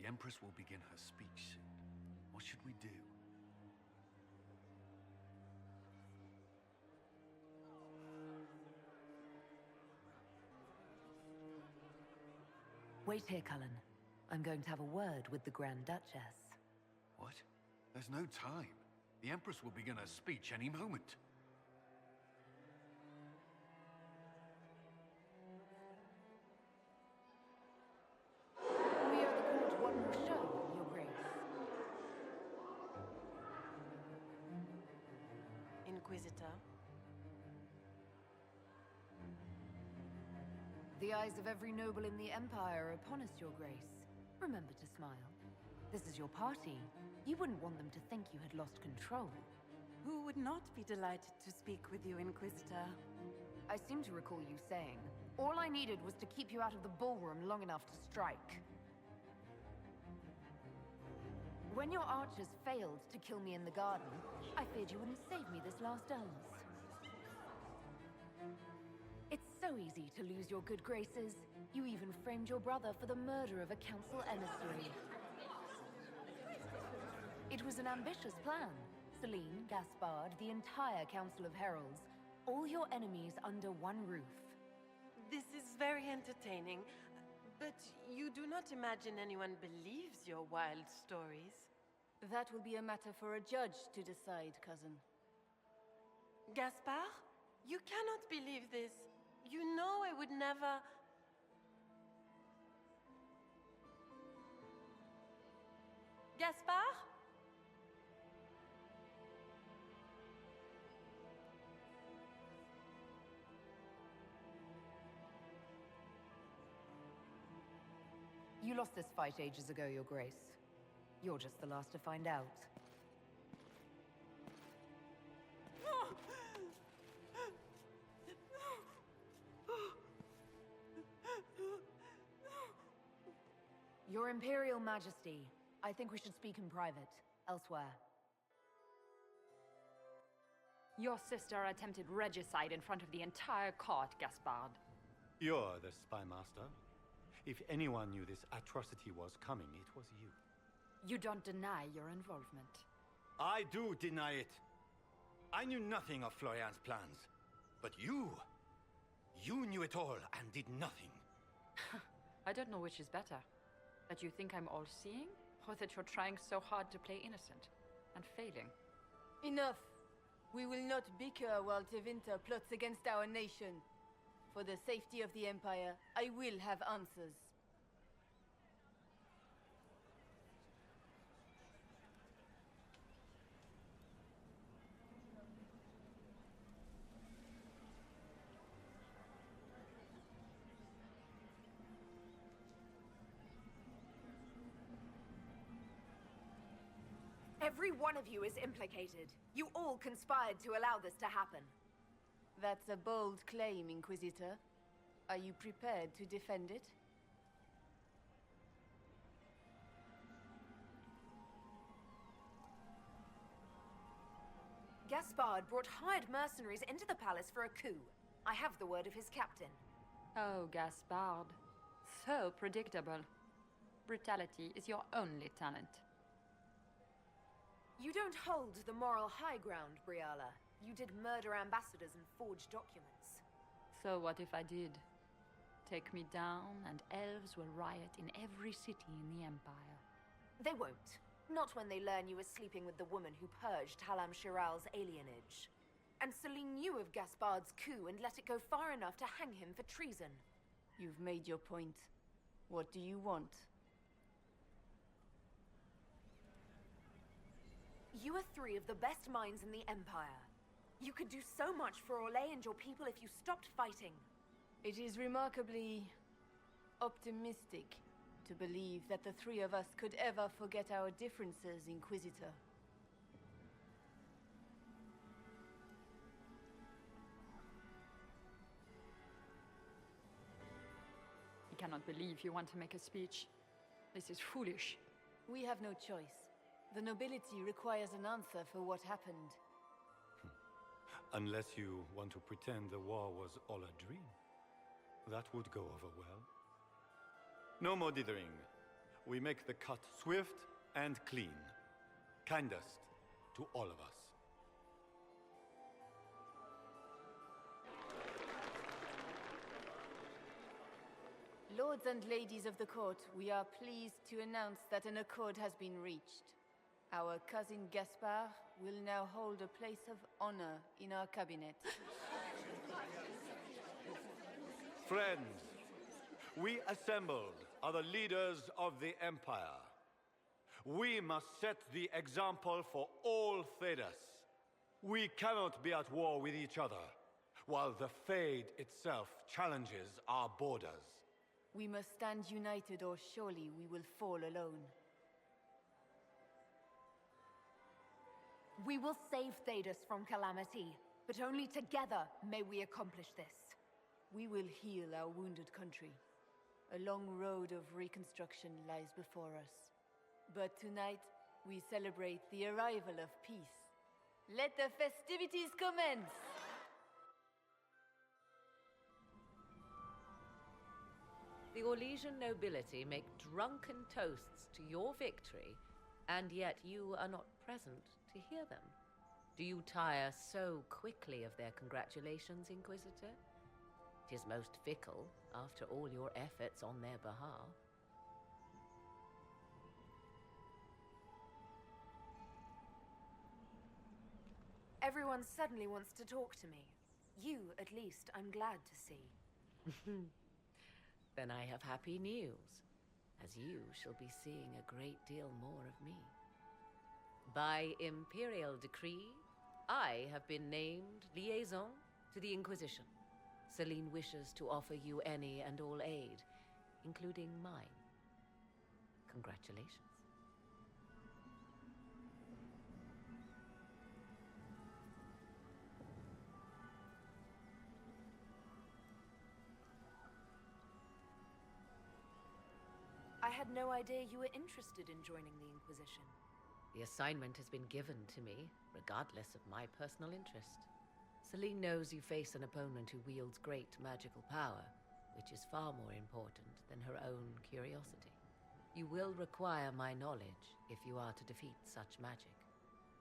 The Empress will begin her speech soon. What should we do? Wait here, Cullen. I'm going to have a word with the Grand Duchess. What? There's no time. The Empress will begin her speech any moment. We owe the court one more show, Your Grace. Inquisitor. The eyes of every noble in the Empire are upon us, Your Grace. Remember to smile. This is your party. You wouldn't want them to think you had lost control. Who would not be delighted to speak with you, Inquisitor? I seem to recall you saying, all I needed was to keep you out of the ballroom long enough to strike. When your archers failed to kill me in the garden, I feared you wouldn't save me this last dance. It's so easy to lose your good graces. You even framed your brother for the murder of a council emissary. It was an ambitious plan. Celine, Gaspard, the entire Council of Heralds, all your enemies under one roof. This is very entertaining, but you do not imagine anyone believes your wild stories? That will be a matter for a judge to decide, cousin. Gaspard? You cannot believe this. You know I would never... Gaspard? You lost this fight ages ago, Your Grace. You're just the last to find out. Your Imperial Majesty, I think we should speak in private, elsewhere. Your sister attempted regicide in front of the entire court, Gaspard. You're the spy master. If anyone knew this atrocity was coming, it was you. You don't deny your involvement. I do deny it. I knew nothing of Florian's plans. But you knew it all and did nothing. I don't know which is better. That you think I'm all-seeing, or that you're trying so hard to play innocent and failing. Enough! We will not bicker while Tevinter plots against our nation. For the safety of the Empire, I will have answers. Every one of you is implicated. You all conspired to allow this to happen. That's a bold claim, Inquisitor. Are you prepared to defend it? Gaspard brought hired mercenaries into the palace for a coup. I have the word of his captain. Oh, Gaspard. So predictable. Brutality is your only talent. You don't hold the moral high ground, Briala. You did murder ambassadors and forge documents. So what if I did? Take me down, and elves will riot in every city in the Empire. They won't. Not when they learn you were sleeping with the woman who purged Halam Shiral's alienage. And Celine knew of Gaspard's coup and let it go far enough to hang him for treason. You've made your point. What do you want? You are three of the best minds in the Empire. You could do so much for Orlais and your people if you stopped fighting. It is remarkably optimistic to believe that the three of us could ever forget our differences, Inquisitor. I cannot believe you want to make a speech. This is foolish. We have no choice. The nobility requires an answer for what happened. Unless you want to pretend the war was all a dream. That would go over well. No more dithering. we make the cut swift and clean. Kindest to all of us. Lords and ladies of the court, we are pleased to announce that an accord has been reached. Our cousin Gaspard will now hold a place of honor in our cabinet. Friends, we assembled are the leaders of the Empire. We must set the example for all Thedas. We cannot be at war with each other, while the Fade itself challenges our borders. We must stand united, or surely we will fall alone. We will save Thedas from calamity, but only together may we accomplish this. We will heal our wounded country. A long road of reconstruction lies before us. But tonight, we celebrate the arrival of peace. Let the festivities commence! The Orlesian nobility make drunken toasts to your victory, and yet you are not present to hear them. Do you tire so quickly of their congratulations, Inquisitor? 'Tis most fickle, after all your efforts on their behalf. Everyone suddenly wants to talk to me. You, at least, I'm glad to see. Then I have happy news, as you shall be seeing a great deal more of me. By imperial decree, I have been named liaison to the Inquisition. Celine wishes to offer you any and all aid, including mine. Congratulations. I had no idea you were interested in joining the Inquisition. The assignment has been given to me, regardless of my personal interest. Celine knows you face an opponent who wields great magical power, which is far more important than her own curiosity. You will require my knowledge if you are to defeat such magic.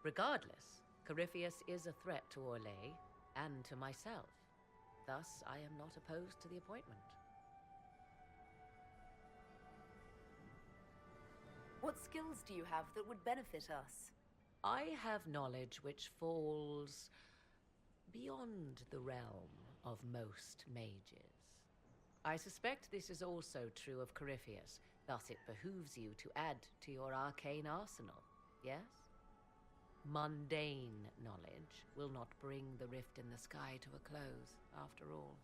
Regardless, Corypheus is a threat to Orlais and to myself. Thus, I am not opposed to the appointment. What skills do you have that would benefit us? I have knowledge which falls beyond the realm of most mages. I suspect this is also true of Corypheus, thus it behooves you to add to your arcane arsenal, yes? Mundane knowledge will not bring the rift in the sky to a close, after all.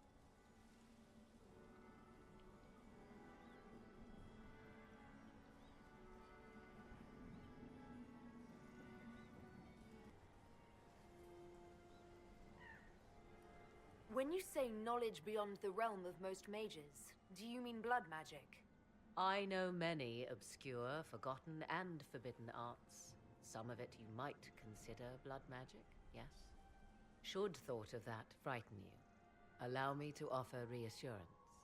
When you say knowledge beyond the realm of most mages, do you mean blood magic? I know many obscure, forgotten, and forbidden arts. Some of it you might consider blood magic, yes? Should thought of that frighten you, allow me to offer reassurance.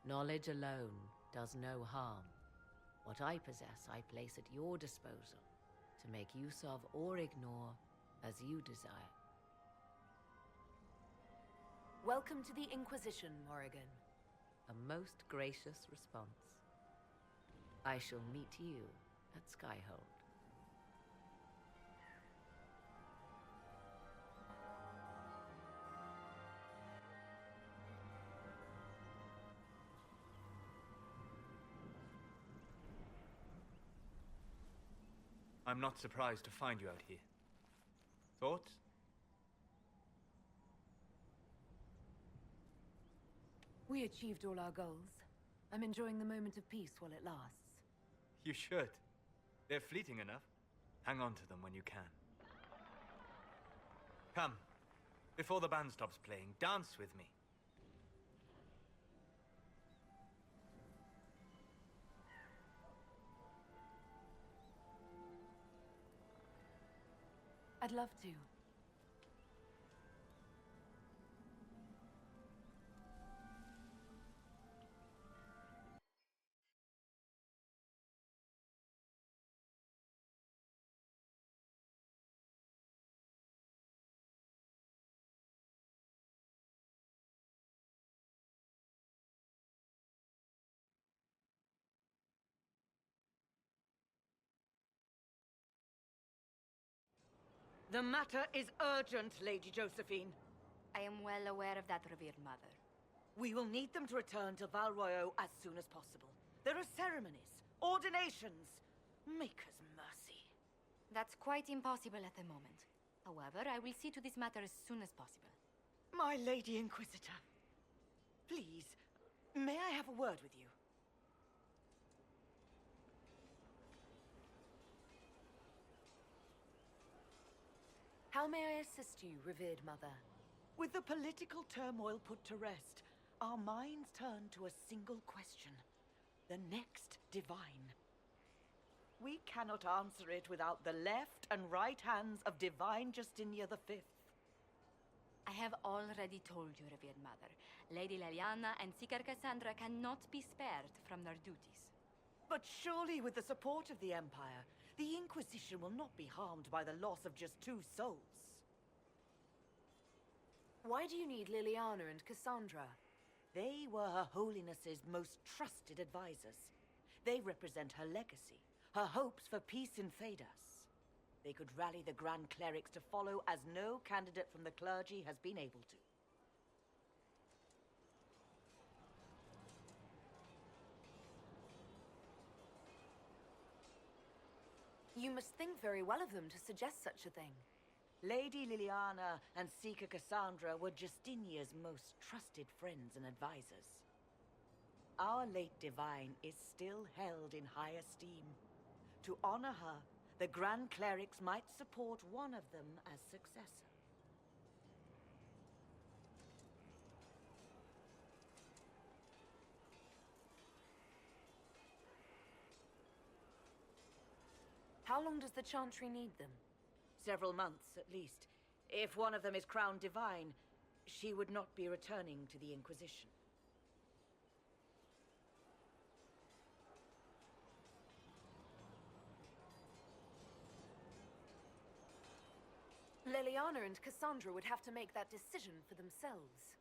Knowledge alone does no harm. What I possess, I place at your disposal to make use of or ignore as you desire. Welcome to the Inquisition, Morrigan. A most gracious response. I shall meet you at Skyhold. I'm not surprised to find you out here. Thoughts? We achieved all our goals. I'm enjoying the moment of peace while it lasts. You should. They're fleeting enough. Hang on to them when you can. Come. Before the band stops playing, dance with me. I'd love to. The matter is urgent, Lady Josephine. I am well aware of that, revered mother. We will need them to return to Valroyo as soon as possible. There are ceremonies, ordinations. Maker's mercy. That's quite impossible at the moment. However, I will see to this matter as soon as possible. My Lady Inquisitor, please, may I have a word with you? How may I assist you, revered mother? With the political turmoil put to rest, our minds turn to a single question. The next divine. We cannot answer it without the left and right hands of Divine Justinia V. I have already told you, revered mother. Lady Leliana and Seeker Cassandra cannot be spared from their duties. But surely with the support of the Empire, the Inquisition will not be harmed by the loss of just 2 souls. Why do you need Liliana and Cassandra? They were Her Holiness's most trusted advisors. They represent her legacy, her hopes for peace in Thedas. They could rally the Grand Clerics to follow as no candidate from the clergy has been able to. You must think very well of them to suggest such a thing. Lady Liliana and Seeker Cassandra were Justinia's most trusted friends and advisors. Our late divine is still held in high esteem. To honor her, the Grand Clerics might support one of them as successor. How long does the Chantry need them? Several months, at least. If one of them is crowned divine, she would not be returning to the Inquisition. Liliana and Cassandra would have to make that decision for themselves.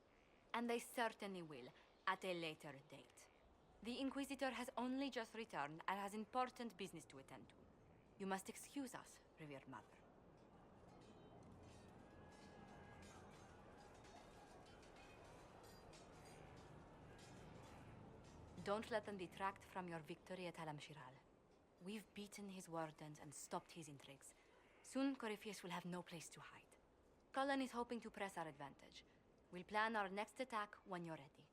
And they certainly will, at a later date. The Inquisitor has only just returned and has important business to attend to. You must excuse us, revered mother. Don't let them detract from your victory at Alam-Shiral. We've beaten his wardens and stopped his intrigues. Soon, Corypheus will have no place to hide. Cullen is hoping to press our advantage. We'll plan our next attack when you're ready.